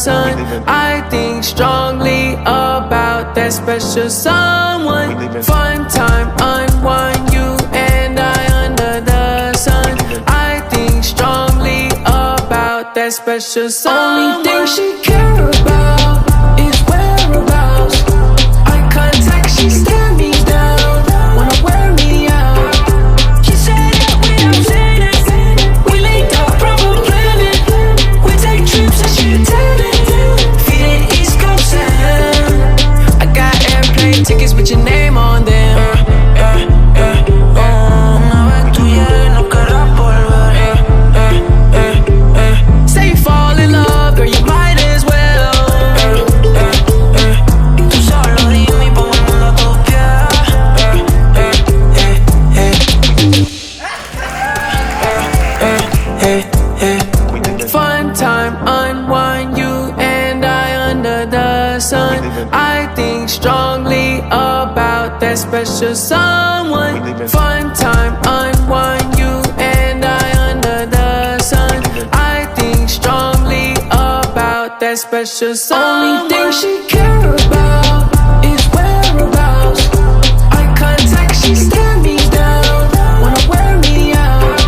sun. I think strongly about that special someone. Fun time, unwind, you and I under the sun. I think strongly about that special someone. Only thing she care about is whereabouts. Eye contact, she stare me down, wanna wear me out. She said it without saying it. We linked up, proper planning. We take trips and she tell it. Feeling East Coast and I got airplane tickets with your name on them. Una vez tú llegues no querrás volver. Say you fall in love, girl, you might as well. Tú solo dime y pongo el mundo a tus pies. Fun time, unwind, you and I under the sun. I think strongly about that special someone. Fun time, unwind, you and I under the sun. I think strongly about that special someone. Only thing she care about is whereabouts. Eye contact, she stare me down, wanna wear me out.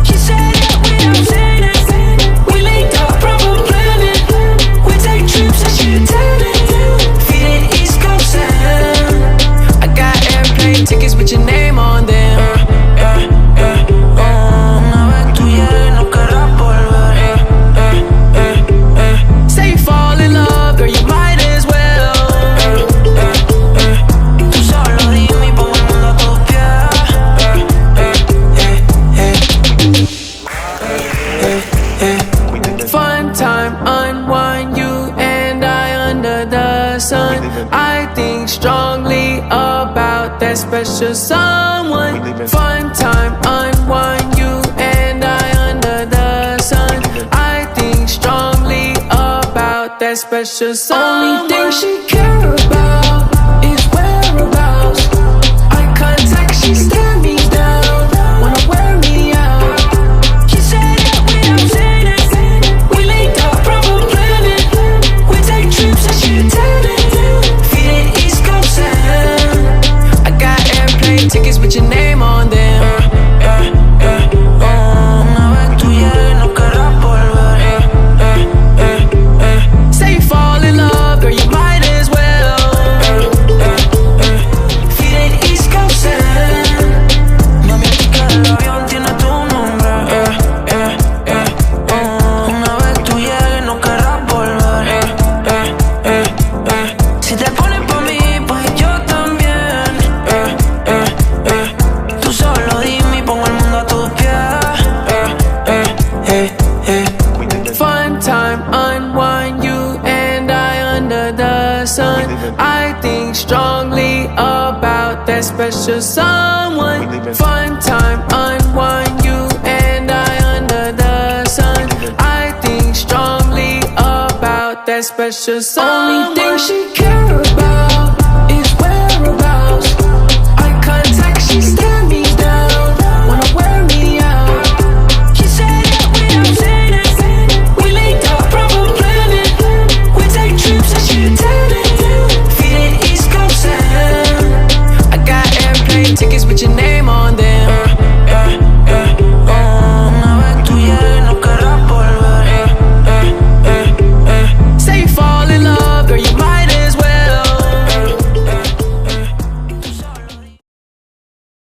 She said it without saying it. We linked up, proper planning. We take trips and she tell it. Feeling East Coast and I got airplane tickets with your name on them. Una vez tú llegues no querrás volver. Say you fall in love, girl, you might as well. Tú solo dime y pongo el mundo a tus pies. Fun time, unwind, you and I under the sun. I think strongly about that special someone. Fun time, unwind, you and I under the sun. I think strongly about that special someone. Only thing she care about is whereabouts. Eye contact, she stare me down, wanna wear me out. She said it without saying it. We linked up, proper planning. We take trips and she tell it. Feeling East Coast and I got airplane tickets with your name on them. Una vez tú llegues no querrás volver. Say you fall in love, girl, you might as well. Feeling East Coast and Mami, el ticket del avión tiene tu nombre. Una vez tú llegues no querrás volver. Si te pones pa' mí, pues yo también. Tú solo dime y pongo el mundo a tus pies. fun time, unwind, you and I under the sun. I think strongly about that special someone. Fun time, unwind, you and I under the sun. I think strongly about that special someone. Only thing she cares